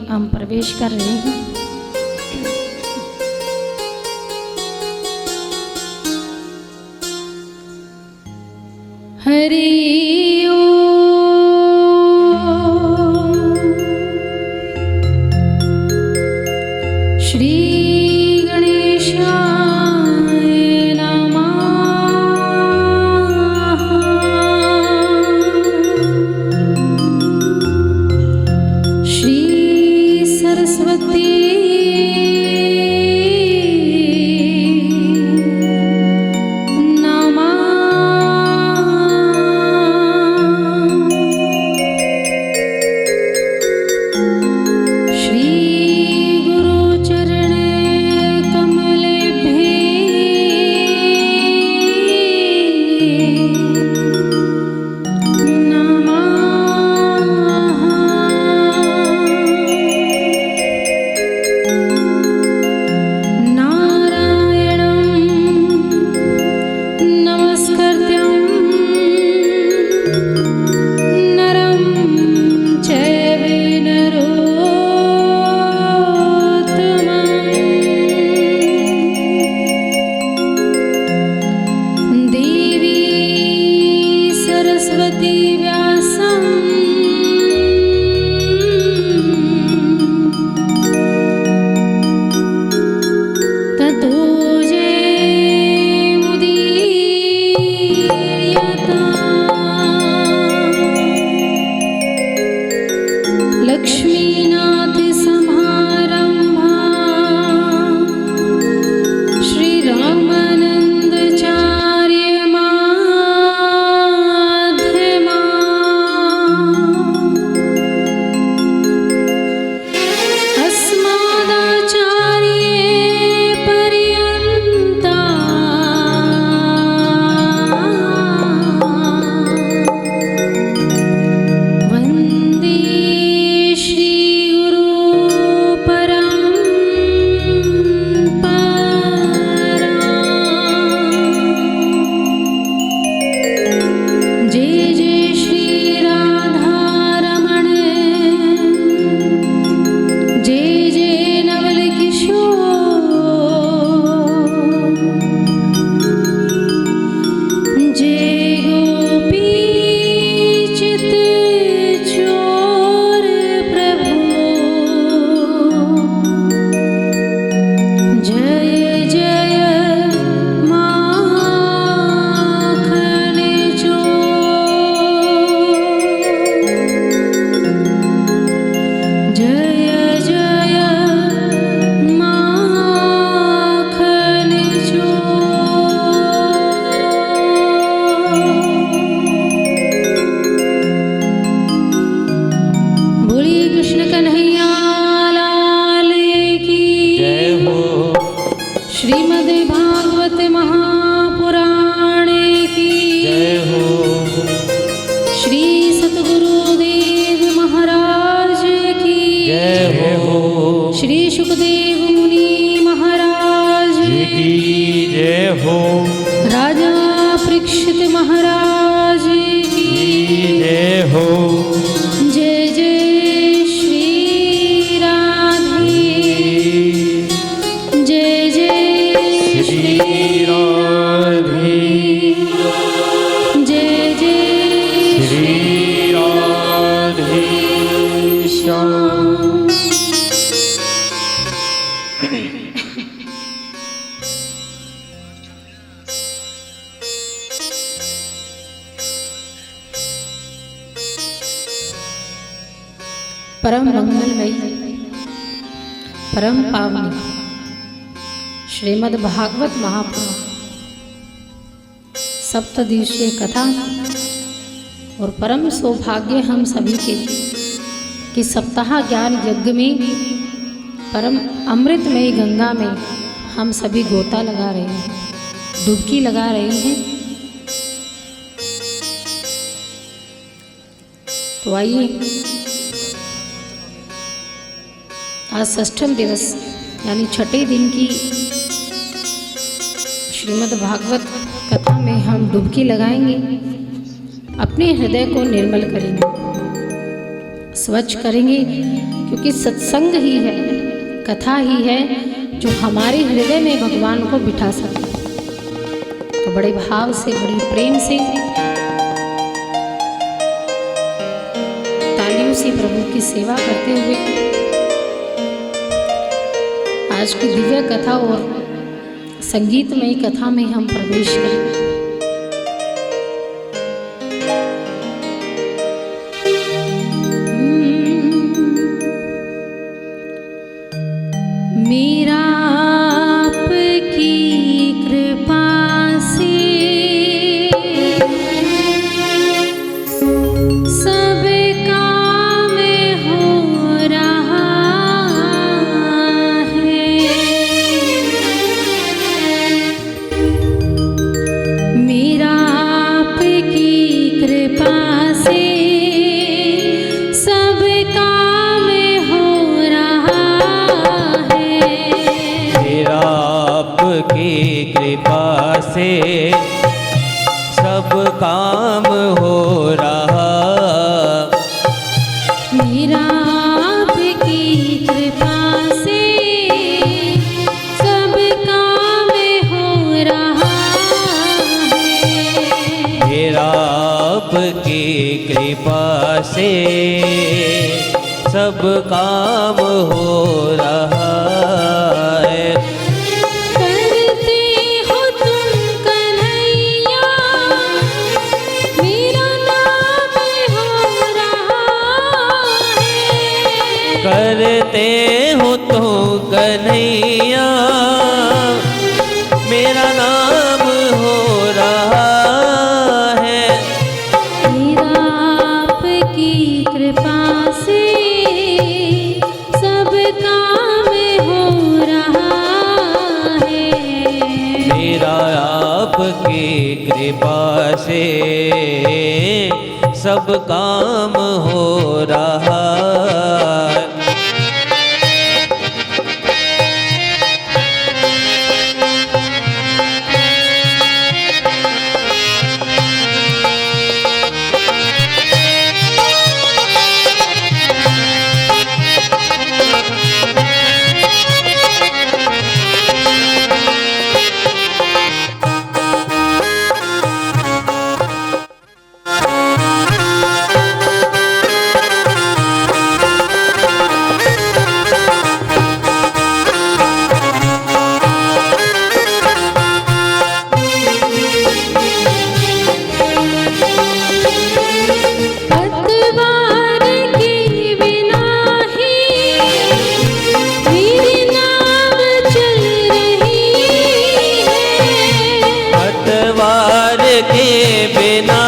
हम प्रवेश कर रहे हैं। हरि ओम श्री गणेशाय नमः। श्री सरस्वती परम मंगलमयी परम पावनी श्रीमद् भागवत महापुराण सप्तदिवसीय कथा और परम सौभाग्य हम सभी के कि सप्ताह ज्ञान यज्ञ में परम अमृतमयी गंगा में हम सभी गोता लगा रहे हैं, डुबकी लगा रहे हैं। तो आइए आज षष्ठम दिवस यानी छठे दिन की श्रीमद् भागवत कथा में हम डुबकी लगाएंगे, अपने हृदय को निर्मल करेंगे। स्वच्छ करेंगे, क्योंकि सत्संग ही है, कथा ही है जो हमारे हृदय में भगवान को बिठा सकते। तो बड़े भाव से, बड़े प्रेम से, तालियों से प्रभु की सेवा करते हुए आज की दिव्य कथा और संगीतमय कथा में हम प्रवेश करें। मेरा आपकी कृपा से सब काम हो रहा है। मेरा आपकी कृपा से सब काम हो रहा है। मेरा आपकी कृपा से सब काम हो रहा। मेरा आपकी कृपा से सब काम हो रहा है। मेरा आपकी कृपा से सब काम हो रहा है। करते हो तुम कन्हैया, मेरा नाम हो रहा है। करते हो तो कन्हैया, मेरा नाम हो रहा है। मेरा आपकी कृपा से सब काम हो रहा है। मेरा आपकी कृपा से सब काम हो रहा है। पतवार के बिना ही मेरी नाव चल रही है। पतवार के बिना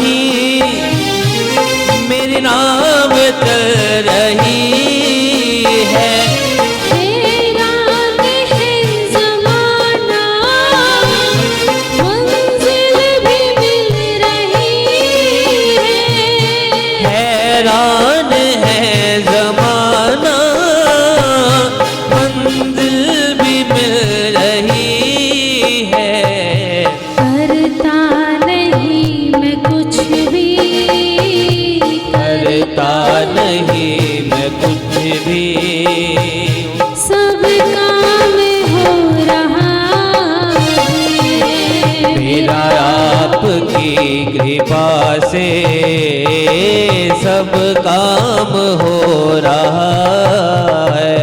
ही मेरी नाव चल रही है। हैरान है ज़माना, मंजिल भी मिल रही है। हैरान है ज़माना, मंजिल भी मिल रही है। करता नहीं मैं कुछ भी, करता नहीं मैं कुछ भी, सब काम हो रहा है। मेरा आपकी कृपा से सब काम हो रहा है।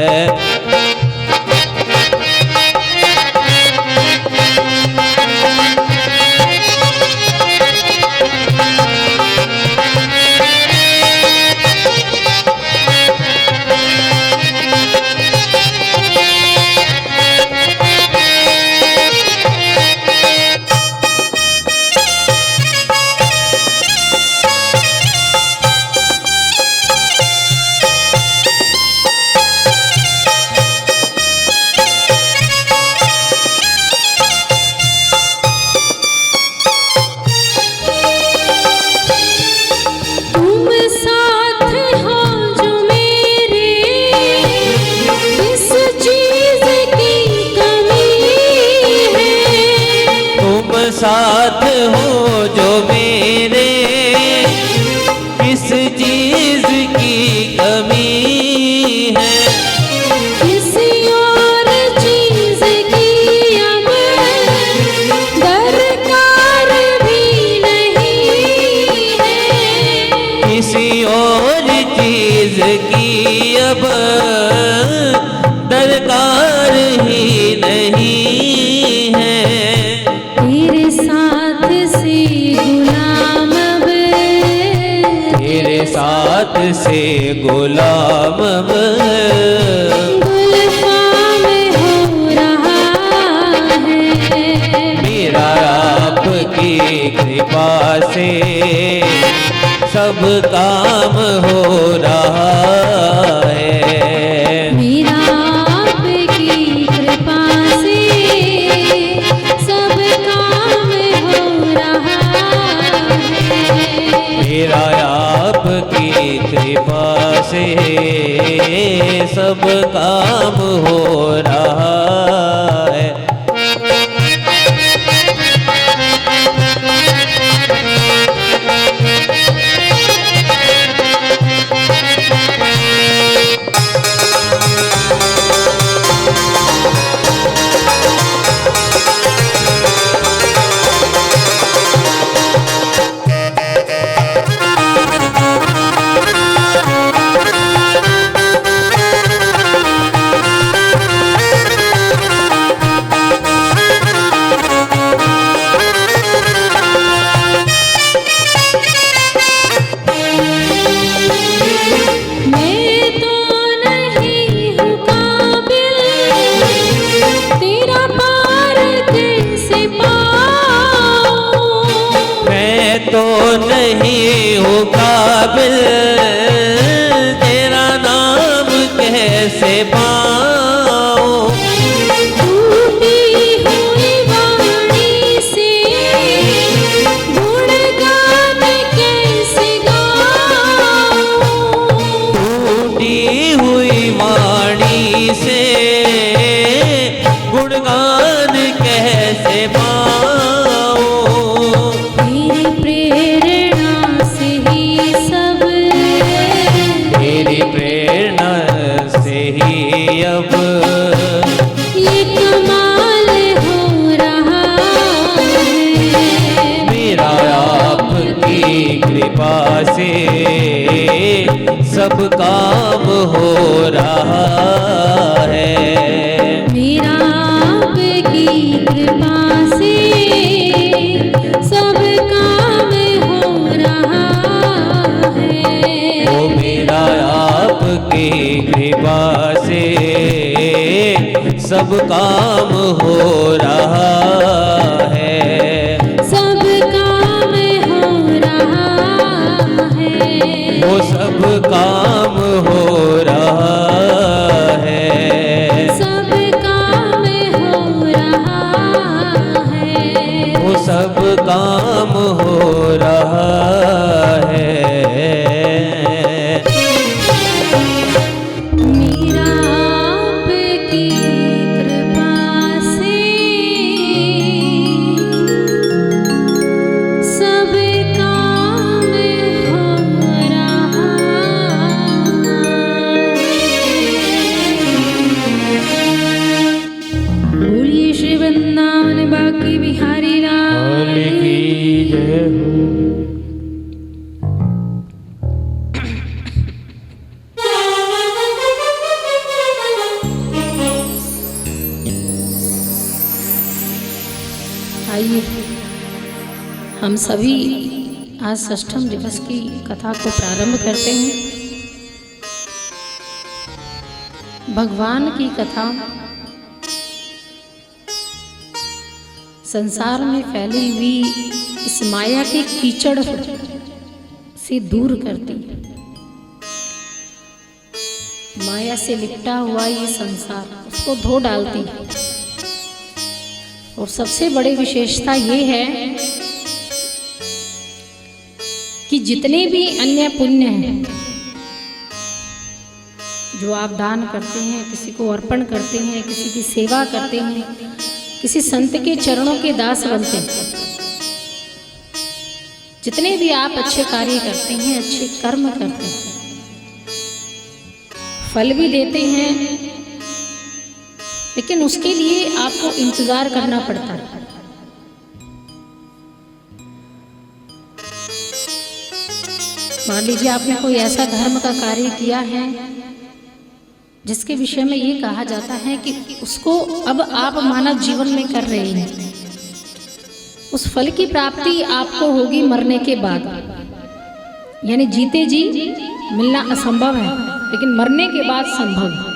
साथ हो जो मेरे, किस चीज की अब दरकार ही नहीं है। तेरे साथ से गुलाम अब, तेरे साथ से गुलाम अब गुलफाम हो रहा है। मेरा आपकी कृपा से सब काम हो रहा है। मेरा आपकी कृपा से सब काम हो रहा है। मेरा आपकी कृपा से सब काम हो रहा है। मैं तो नहीं हूँ काबिल, तेरा पार कैसे पाऊं। मैं तो नहीं हूँ काबिल, तेरा नाम कैसे पाऊं। टूटी हुई वाणी से गुणगान कैसे गाऊं। टूटी हुई वाणी से गुणगान कैसे पाऊं। तेरी प्रेरणा से ही सब, तेरी प्रेरणा से ही अब ये कमाल हो रहा है। मेरा आपकी कृपा से सब काम हो रहा है। मेरा आपकी कृपा से सब काम हो रहा है। वो मेरा आपकी कृपा से सब काम हो रहा है। सब काम हो रहा है। वो सब काम हो रहा है। सब काम हो रहा है। वो सब काम हो रहा है। मेरा आपकी कृपा से सब काम हो रहा है। बोलिए श्री वृंदावन बाकी बिहारी लाल की जय हो। आइए हम सभी आज षष्ठम दिवस की कथा को प्रारंभ करते हैं। भगवान की कथा संसार में फैली हुई इस माया के कीचड़ से दूर करती है। माया से लिपटा हुआ ये संसार उसको धो डालती है। और सबसे बड़ी विशेषता ये है कि जितने भी अन्य पुण्य हैं जो आप दान करते हैं, किसी को अर्पण करते हैं, किसी की सेवा करते हैं, किसी संत के चरणों के दास बनते हैं, जितने भी आप अच्छे कार्य करते हैं, अच्छे कर्म करते हैं, फल भी देते हैं, लेकिन उसके लिए आपको इंतजार करना पड़ता है। मान लीजिए आपने कोई ऐसा धर्म का कार्य किया है जिसके विषय में ये कहा जाता है कि उसको अब आप मानव जीवन में कर रहे हैं, उस फल की प्राप्ति आपको होगी मरने के बाद। यानी जीते जी मिलना असंभव है, लेकिन मरने के बाद संभव है।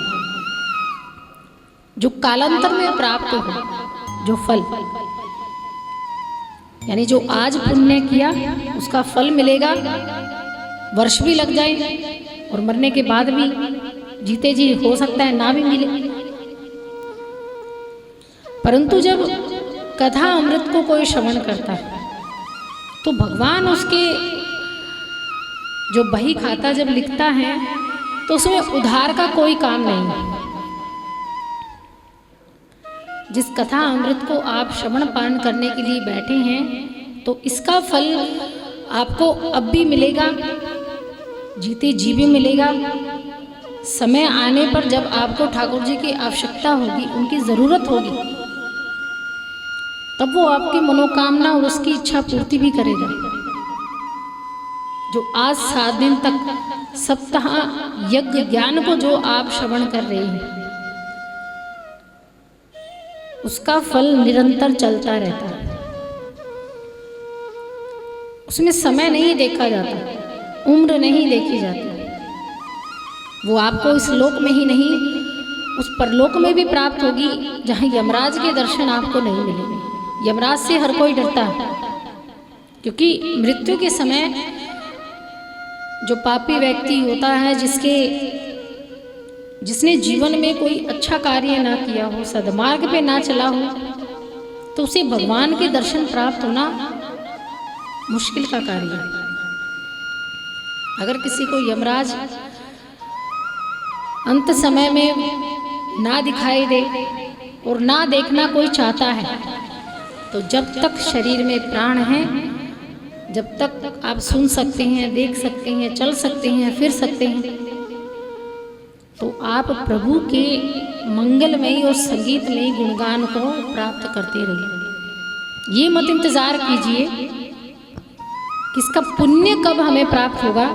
जो कालांतर में प्राप्त हो जो फल, यानी जो आज पुण्य किया उसका फल मिलेगा, वर्ष भी लग जाए और मरने के बाद भी जीते जी हो सकता है ना भी मिले। परंतु जब कथा अमृत को कोई श्रवण करता है तो भगवान उसके जो बही खाता जब लिखता है तो उसमें उधार का कोई काम नहीं है। जिस कथा अमृत को आप श्रवण पान करने के लिए बैठे हैं तो इसका फल आपको अब भी मिलेगा, जीते जी भी मिलेगा। समय आने पर जब आपको ठाकुर जी की आवश्यकता होगी, उनकी ज़रूरत होगी, तब वो आपकी मनोकामना और उसकी इच्छा पूर्ति भी करेगा। जो आज 7 दिन तक सप्ताह यज्ञ ज्ञान को जो आप श्रवण कर रहे हैं, उसका फल निरंतर चलता रहता है। उसमें समय नहीं देखा जाता, उम्र नहीं देखी जाती। वो आपको इस लोक में ही नहीं, उस परलोक में भी प्राप्त होगी, जहाँ यमराज के दर्शन आपको नहीं मिलेंगे। यमराज से हर कोई डरता है, क्योंकि मृत्यु के समय जो पापी व्यक्ति होता है, जिसने जीवन में कोई अच्छा कार्य ना किया हो, सद्मार्ग पे ना चला हो, तो उसे भगवान के दर्शन प्राप्त होना मुश्किल का कार्य है। अगर किसी को यमराज अंत समय में ना दिखाई दे और ना देखना कोई चाहता है, तो जब तक शरीर में प्राण है, जब तक आप सुन सकते हैं, देख सकते हैं, चल सकते हैं, फिर सकते हैं, तो आप प्रभु के मंगलमयी और संगीतमयी गुणगान को प्राप्त करते रहिए। ये मत इंतजार कीजिए कि इसका पुण्य कब हमें प्राप्त होगा,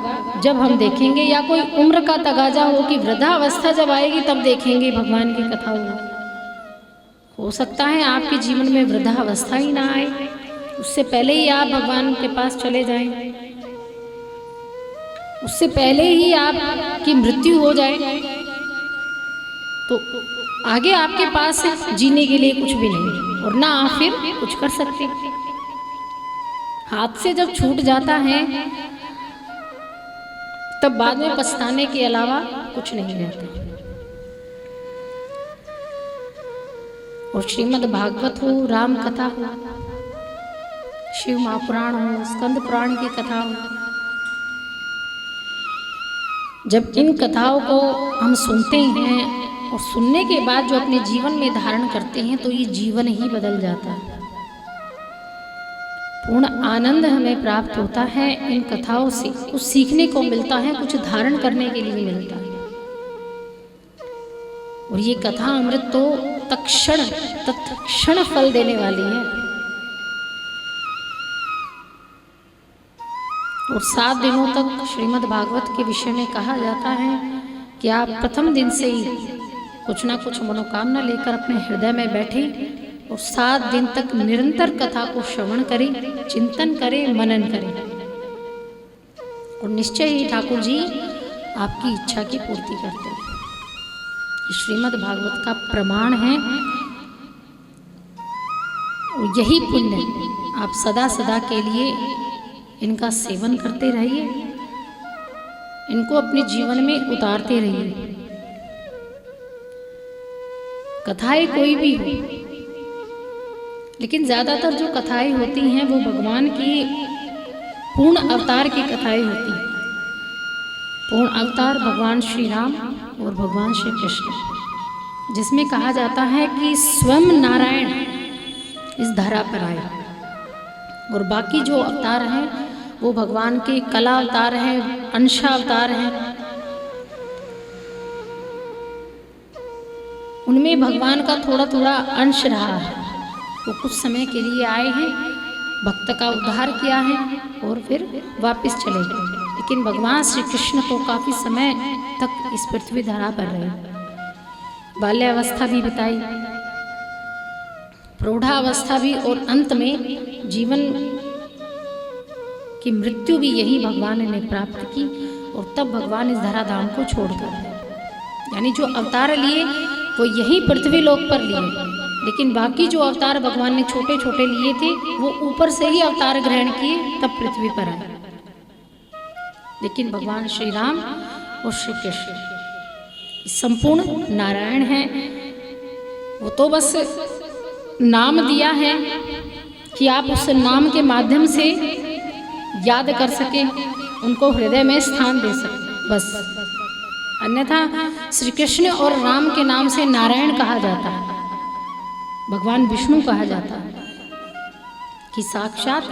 जब हम देखेंगे, या कोई उम्र का तगाजा हो कि वृद्धावस्था जब आएगी तब देखेंगे भगवान की कथा हो सकता है आपके जीवन में वृद्धावस्था ही ना आए, उससे पहले ही आप भगवान के पास चले जाएं, उससे पहले ही आपकी मृत्यु हो जाए, तो आगे आपके पास जीने के लिए कुछ भी नहीं और ना आप फिर कुछ कर सकते। हाथ से जब छूट जाता है तब बाद में पछताने के अलावा कुछ नहीं रहता। और श्रीमद् भागवत हो, राम कथा हो, शिव महापुराण हो, स्कंद पुराण की कथा हो, जब इन कथाओं को हम सुनते हैं और सुनने के बाद जो अपने जीवन में धारण करते हैं, तो ये जीवन ही बदल जाता है। पूर्ण आनंद हमें प्राप्त होता है इन कथाओं से, कुछ सीखने को मिलता है, कुछ धारण करने के लिए मिलता है। और ये कथा अमृत तो तत्क्षण फल देने वाली है। और 7 दिनों तक श्रीमद् भागवत के विषय में कहा जाता है कि आप प्रथम दिन से ही कुछ ना कुछ मनोकामना लेकर अपने हृदय में बैठे और 7 दिन तक निरंतर कथा को श्रवण करें, चिंतन करें, मनन करें, और निश्चय ही ठाकुर जी आपकी इच्छा की पूर्ति करते हैं। श्रीमद् भागवत का प्रमाण है और यही पुण्य आप सदा सदा के लिए इनका सेवन करते रहिए, इनको अपने जीवन में उतारते रहिए। कथाएं कोई भी हो, लेकिन ज़्यादातर जो कथाएं होती हैं वो भगवान की पूर्ण अवतार की कथाएं होती हैं। पूर्ण अवतार भगवान श्री राम और भगवान श्री कृष्ण, जिसमें कहा जाता है कि स्वयं नारायण इस धरा पर आए, और बाकी जो अवतार हैं वो भगवान के कला अवतार हैं, अंश अवतार हैं। उनमें भगवान का थोड़ा थोड़ा अंश रहा है। वो कुछ समय के लिए आए हैं, भक्त का उद्धार किया है और फिर वापस चले गए। लेकिन भगवान श्री कृष्ण तो काफ़ी समय तक इस पृथ्वी धरा पर रहे। बाल्यावस्था भी बताई, प्रौढ़ावस्था भी, और अंत में जीवन की मृत्यु भी यही भगवान ने प्राप्त की। और तब भगवान इस धराधाम को छोड़कर, यानी जो अवतार लिए वो यही पृथ्वी लोक पर लिए, लेकिन बाकी जो अवतार भगवान ने छोटे छोटे लिए थे वो ऊपर से ही अवतार ग्रहण किए, तब पृथ्वी पर आए। लेकिन भगवान श्री राम और श्री कृष्ण संपूर्ण नारायण हैं। वो तो बस नाम दिया है कि आप उस नाम के माध्यम से याद कर सके, उनको हृदय में स्थान दे सके, बस। अन्यथा श्री कृष्ण और राम के नाम से नारायण कहा जाता है, भगवान विष्णु कहा जाता है कि साक्षात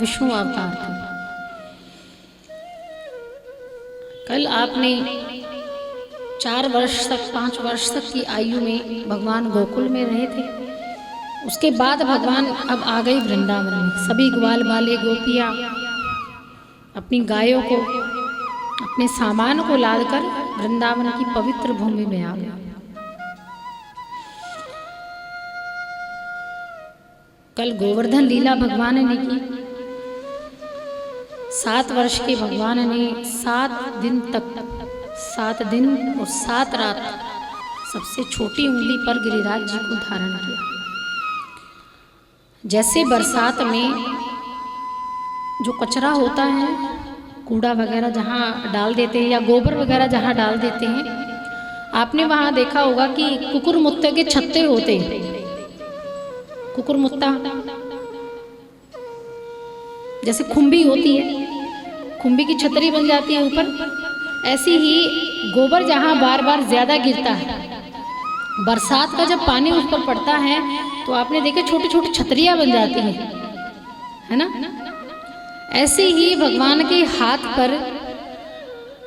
विष्णु अवतार थे। कल आपने 4 वर्ष तक 5 वर्ष तक की आयु में भगवान गोकुल में रहे थे। उसके बाद भगवान अब आ गई वृंदावन में। सभी ग्वाल बाले गोपियाँ अपनी गायों को, अपने सामान को लाद कर वृंदावन की पवित्र भूमि में आ गए। कल गोवर्धन लीला भगवान ने की। 7 वर्ष के भगवान ने 7 दिन तक, 7 दिन और 7 रात सबसे छोटी उंगली पर गिरिराज जी को धारण किया। जैसे बरसात में जो कचरा होता है, कूड़ा वगैरह जहाँ डाल देते हैं या गोबर वगैरह जहाँ डाल देते हैं, आपने वहाँ देखा होगा कि कुकुरमुत्ते के छत्ते होते हैं। कुकुरमुत्ता जैसे खुम्बी होती है, खुम्बी की छतरी बन जाती है ऊपर, ऐसी ही गोबर जहाँ बार बार ज़्यादा गिरता है, बरसात का जब पानी उस पर पड़ता है तो आपने देखे छोटी छोटी छतरियाँ बन जाती हैं, है ना। ऐसे ही भगवान के हाथ पर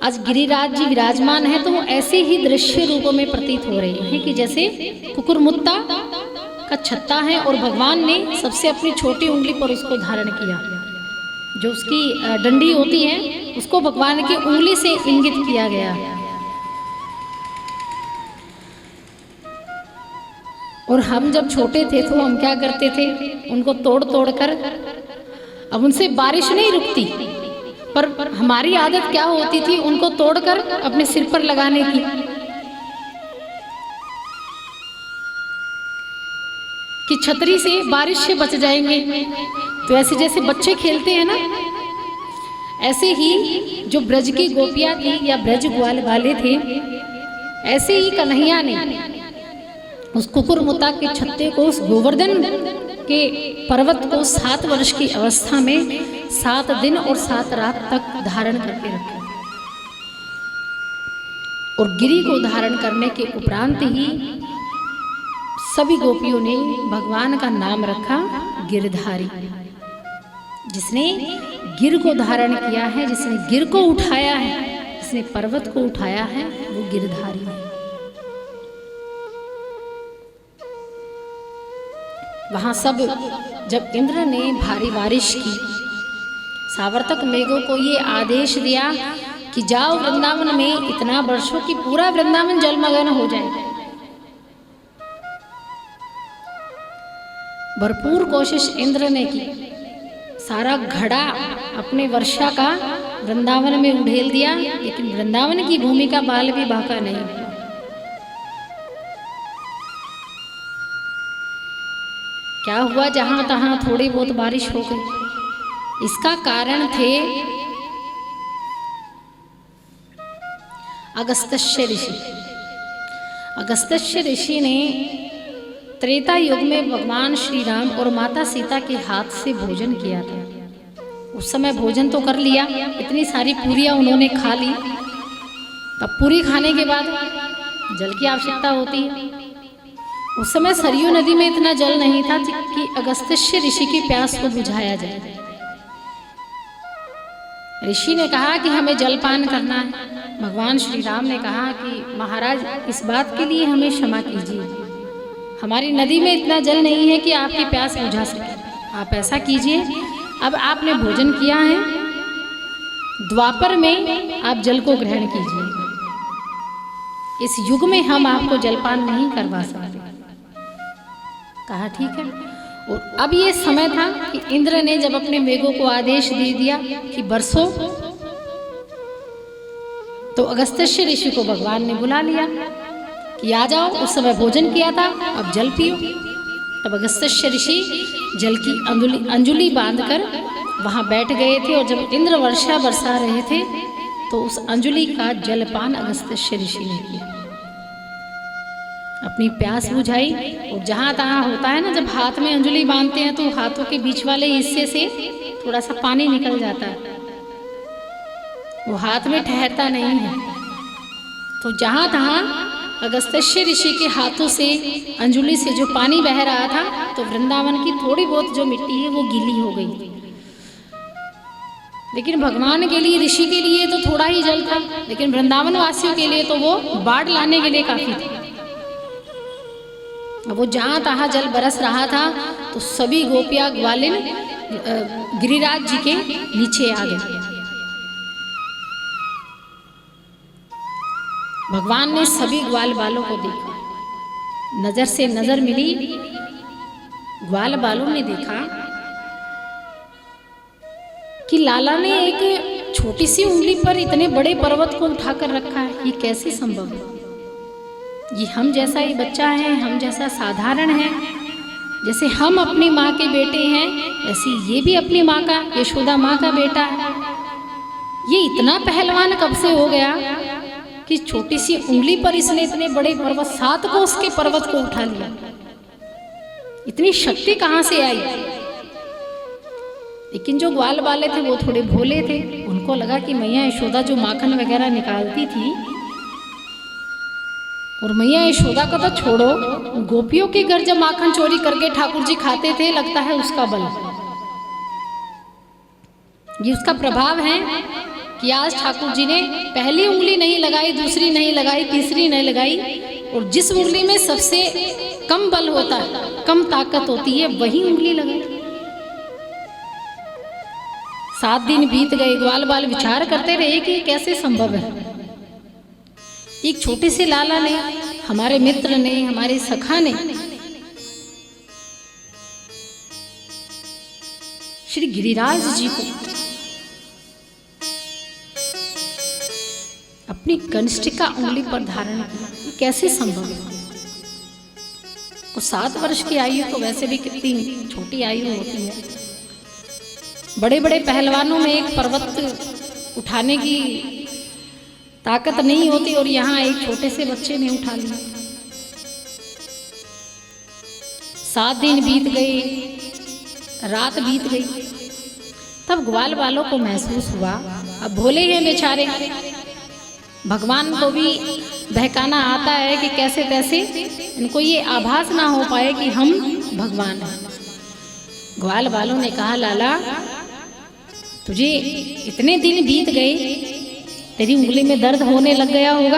आज गिरिराज जी विराजमान है, तो वो ऐसे ही दृश्य रूपों में प्रतीत हो रहे हैं कि जैसे कुकुरमुत्ता का छत्ता है और भगवान ने सबसे अपनी छोटी उंगली पर उसको धारण किया। जो उसकी डंडी होती है उसको भगवान की उंगली से इंगित किया गया। और हम जब छोटे थे तो हम क्या करते थे, उनको तोड़ तोड़ कर, अब उनसे बारिश नहीं रुकती, पर हमारी आदत क्या होती थी, उनको तोड़कर अपने सिर पर लगाने की, कि छतरी से बारिश से बच जाएंगे। तो ऐसे जैसे बच्चे खेलते हैं ना, ऐसे ही जो ब्रज की गोपियां थी या ब्रज ग्वाल वाले थे, ऐसे ही कन्हैया ने उस कुकुरमुत्ता के छत्ते को, उस गोवर्धन के पर्वत को 7 वर्ष की अवस्था में 7 दिन और 7 रात तक धारण करके रखा। और गिरी को धारण करने के उपरांत ही सभी गोपियों ने भगवान का नाम रखा गिरधारी। जिसने गिर को धारण किया है, जिसने गिर को उठाया है, जिसने पर्वत को उठाया है, वो गिरधारी है। वहां सब जब इंद्र ने भारी बारिश की, सावर्तक मेघों को ये आदेश दिया कि जाओ वृंदावन में इतना वर्षों की पूरा वृंदावन जलमग्न हो जाए। भरपूर कोशिश इंद्र ने की, सारा घड़ा अपने वर्षा का वृंदावन में उड़ेल दिया, लेकिन वृंदावन की भूमि का बाल भी बांका नहीं हुआ। क्या हुआ, जहां तहां थोड़ी बहुत बारिश हो गई। इसका कारण थे अगस्त्य ऋषि। अगस्त्य ऋषि ने त्रेता युग में भगवान श्री राम और माता सीता के हाथ से भोजन किया था। उस समय भोजन तो कर लिया, इतनी सारी पूरियां उन्होंने खा ली। तब पूरी खाने के बाद जल की आवश्यकता होती है। उस समय सरयू नदी में इतना जल नहीं था कि अगस्त्य ऋषि की प्यास को बुझाया जाए। ऋषि ने कहा कि हमें जलपान करना है। भगवान श्री राम ने कहा कि महाराज, इस बात के लिए हमें क्षमा कीजिए, हमारी नदी में इतना जल नहीं है कि आपकी प्यास बुझा सके। आप ऐसा कीजिए, अब आपने भोजन किया है, द्वापर में आप जल को ग्रहण कीजिए। इस युग में हम आपको जलपान नहीं करवा सकते। कहा ठीक है। और अब ये समय था कि इंद्र ने जब अपने मेघों को आदेश दे दिया कि बरसो, तो अगस्त्य ऋषि को भगवान ने बुला लिया कि आ जाओ, उस समय भोजन किया था, अब जल पियो। तब अगस्त्य ऋषि जल की अंजुली बांधकर वहां बैठ गए थे, और जब इंद्र वर्षा बरसा रहे थे तो उस अंजुली का जलपान अगस्त्य ऋषि ने किया, अपनी प्यास बुझाई। और जहाँ तहाँ होता है ना, जब हाथ में अंजुली बांधते हैं तो हाथों के बीच वाले हिस्से से थोड़ा सा पानी निकल जाता है, वो हाथ में ठहरता नहीं है। तो जहाँ तहाँ अगस्त्य ऋषि के हाथों से अंजुली से जो पानी बह रहा था, तो वृंदावन की थोड़ी बहुत जो मिट्टी है वो गीली हो गई। लेकिन भगवान के लिए, ऋषि के लिए तो थोड़ा ही जल था, लेकिन वृंदावन वासियों के लिए तो वो बाढ़ लाने के लिए काफी था। वो जहाँ तहाँ जल बरस रहा था, तो सभी गोपियाँ ग्वालिन गिरिराज जी के नीचे आ गए। भगवान ने सभी ग्वाल बालों को देखा, नजर से नजर मिली। ग्वाल बालों ने देखा कि लाला ने एक छोटी सी उंगली पर इतने बड़े पर्वत को उठाकर रखा है, ये कैसे संभव है? ये हम जैसा ही बच्चा है, हम जैसा साधारण है, जैसे हम अपनी माँ के बेटे हैं, ऐसे ये भी अपनी माँ का, यशोदा माँ का बेटा है। ये इतना पहलवान कब से हो गया कि छोटी सी उंगली पर इसने इतने बड़े पर्वत, 7 कोस के पर्वत को उठा लिया? इतनी शक्ति कहाँ से आई? लेकिन जो ग्वाल वाले थे वो थोड़े भोले थे, उनको लगा कि मैया यशोदा जो माखन वगैरह निकालती थी, और मैया यशोदा को तो छोड़ो, गोपियों के घर जब माखन चोरी करके ठाकुर जी खाते थे, लगता है उसका बल, ये उसका प्रभाव है कि आज ठाकुर जी ने पहली उंगली नहीं लगाई, दूसरी नहीं लगाई, तीसरी नहीं लगाई, और जिस उंगली में सबसे कम बल होता है, कम ताकत होती है, वही उंगली लगाई। 7 दिन बीत गए, ग्वाल बाल विचार करते रहे कि कैसे संभव है। एक छोटे से लाला ने, हमारे मित्र ने, हमारे सखा ने श्री गिरिराज जी को अपनी कनिष्ठिका उंगली पर धारण किया, ये कैसे संभव है? और 7 वर्ष की आयु तो वैसे भी कितनी छोटी आयु होती है। बड़े बड़े पहलवानों में एक पर्वत उठाने की ताकत नहीं होती, और यहाँ एक छोटे से बच्चे ने उठा लिया। 7 दिन बीत गए, रात बीत गई, तब ग्वाल वालों को महसूस हुआ, अब भोले हैं बेचारे, भगवान को भी बहकाना आता है कि कैसे तैसे इनको ये आभास ना हो पाए कि हम भगवान हैं। ग्वाल वालों ने कहा, लाला तुझे इतने दिन बीत गए, तेरी उंगली में दर्द होने लग गया होगा।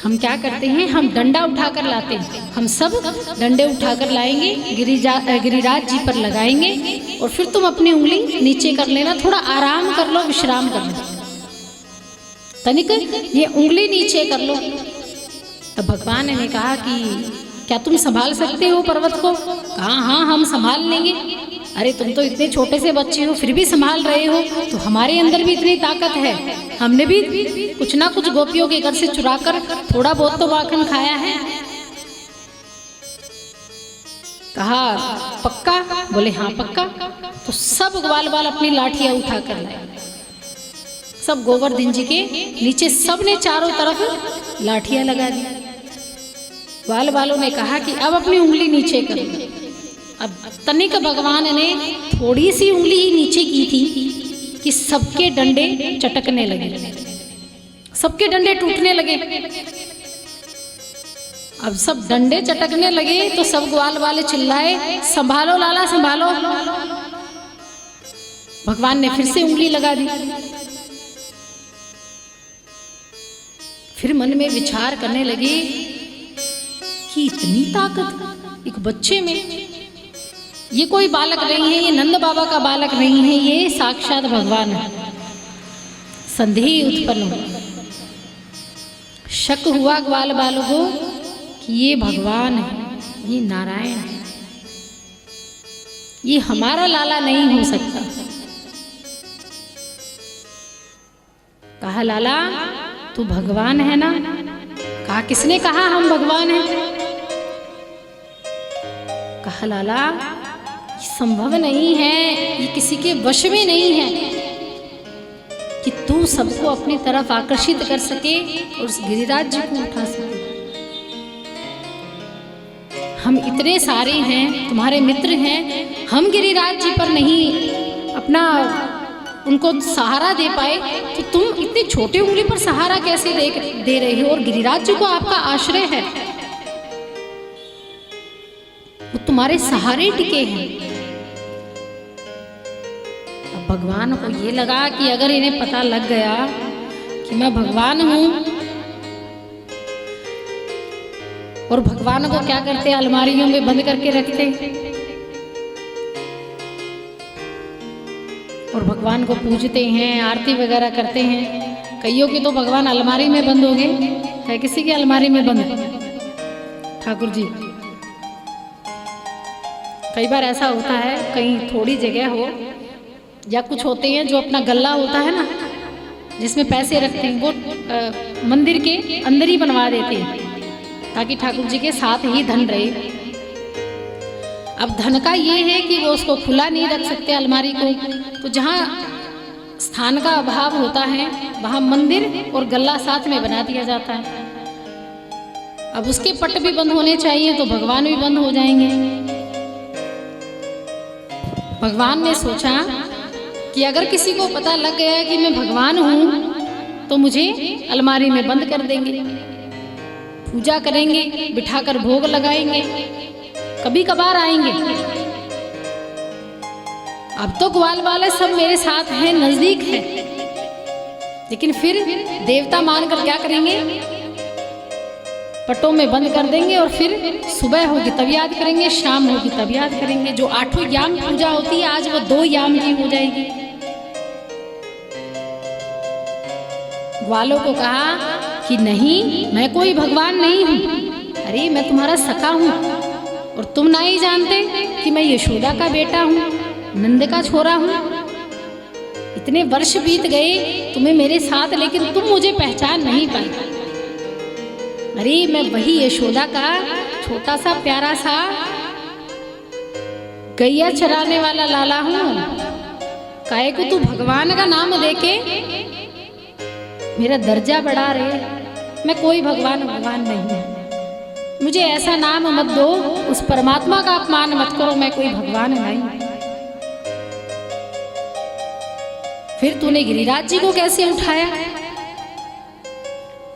हम क्या करते हैं, हम डंडा उठाकर लाते हैं, हम सब डंडे उठाकर लाएंगे, गिरिराज जी पर लगाएंगे, और फिर तुम अपनी उंगली नीचे कर लेना, थोड़ा आराम कर लो, विश्राम कर लो, तनिक ये उंगली नीचे कर लो। तो भगवान ने कहा कि क्या तुम संभाल सकते हो पर्वत को? कहा हाँ, हम संभाल लेंगे। अरे तुम तो इतने छोटे से बच्चे हो, फिर भी संभाल रहे हो, तो हमारे अंदर भी इतनी ताकत है, हमने भी कुछ ना कुछ गोपियों के घर से चुराकर थोड़ा बहुत तो माखन खाया है। कहा पक्का? बोले हाँ पक्का। तो सब ग्वाल बाल अपनी लाठियां उठा कर लाए, सब गोवर्धन जी के नीचे सबने चारों तरफ लाठियां लगा दी। ग्वाल बालों ने कहा कि अब अपनी उंगली नीचे कर लो। अब तनिक भगवान ने थोड़ी सी उंगली ही नीचे की थी कि सबके डंडे चटकने लगे, सबके डंडे टूटने लगे। अब सब डंडे चटकने लगे तो सब ग्वाल वाले चिल्लाए, संभालो लाला संभालो। भगवान ने फिर से उंगली लगा दी। फिर मन में विचार करने लगे कि इतनी ताकत एक बच्चे में, ये कोई बालक नहीं है, ये नंद बाबा का बालक नहीं है, ये साक्षात भगवान है। संदेह उत्पन्न हो। शक हुआ ग्वाल बालों को कि ये भगवान है, ये नारायण है, ये हमारा लाला नहीं हो सकता। कहा लाला तू भगवान है ना? कहा किसने कहा हम भगवान हैं? कहा लाला ये संभव नहीं है, ये किसी के वश में नहीं है कि तू सबको अपनी तरफ आकर्षित कर सके और उस गिरिराज जी को उठा सके। हम इतने सारे हैं, तुम्हारे मित्र हैं, हम गिरिराज जी पर नहीं अपना उनको सहारा दे पाए तो तुम इतनी छोटी उंगली पर सहारा कैसे दे रहे हो? और गिरिराज जी को आपका आश्रय है, वो तुम्हारे सहारे टिके हैं। अब भगवान को ये लगा कि अगर इन्हें पता लग गया कि मैं भगवान हूं, और भगवान को क्या करते, अलमारियों में बंद करके रखते और भगवान को पूजते हैं, आरती वगैरह करते हैं। कईयों के तो भगवान अलमारी में बंद हो गए, है किसी की अलमारी में बंद? ठाकुर जी कई बार ऐसा होता है, कहीं थोड़ी जगह हो या कुछ होते हैं जो अपना गल्ला होता है ना जिसमें पैसे रखते हैं, वो मंदिर के अंदर ही बनवा देते हैं ताकि ठाकुर जी के साथ ही धन रहे। अब धन का ये है कि वो उसको खुला नहीं रख सकते अलमारी को, तो जहाँ स्थान का अभाव होता है वहाँ मंदिर और गल्ला साथ में बना दिया जाता है। अब उसके पट भी बंद होने चाहिए तो भगवान भी बंद हो जाएंगे। भगवान ने सोचा कि अगर किसी को पता लग गया कि मैं भगवान हूँ तो मुझे अलमारी में बंद कर देंगे, पूजा करेंगे, बिठाकर भोग लगाएंगे, कभी कभार आएंगे। अब तो ग्वाल वाले सब मेरे साथ हैं, नजदीक है, लेकिन फिर देवता मानकर क्या करेंगे, पटों में बंद कर देंगे और फिर सुबह होगी तब याद करेंगे, शाम होगी तब याद करेंगे। जो 8 याम पूजा होती है आज वो 2 याम की हो जाएगी। ग्वालों को कहा कि नहीं, मैं कोई भगवान नहीं हूँ, अरे मैं तुम्हारा सखा हूँ, और तुम ना ही जानते कि मैं यशोदा का बेटा हूँ, नंद का छोरा हूँ। इतने वर्ष बीत गए तुम्हें मेरे साथ, लेकिन तुम मुझे पहचान नहीं पाई। अरे मैं वही यशोदा का छोटा सा प्यारा सा गैया चराने वाला लाला हूँ। काहे को तू भगवान का नाम देके मेरा दर्जा बढ़ा रहे? मैं कोई भगवान नहीं हूँ, मुझे ऐसा नाम मत दो, उस परमात्मा का अपमान मत करो, मैं कोई भगवान नहीं। फिर तूने गिरिराज जी को कैसे उठाया?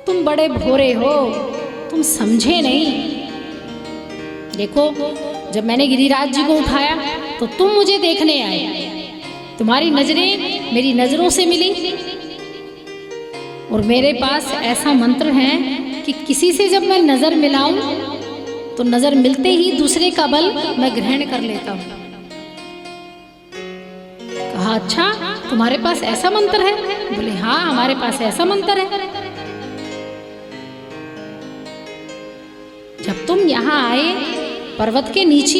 तुम बड़े भोरे हो, तुम समझे नहीं। देखो जब मैंने गिरिराज जी को उठाया तो तुम मुझे देखने आए, तुम्हारी नजरें मेरी नजरों से मिली, और मेरे पास ऐसा मंत्र है कि किसी से जब मैं नजर मिलाऊं तो नजर मिलते ही दूसरे का बल मैं ग्रहण कर लेता हूं। कहा अच्छा तुम्हारे पास ऐसा मंत्र है? बोले हाँ हमारे पास ऐसा मंत्र है। जब तुम यहाँ आए पर्वत के नीचे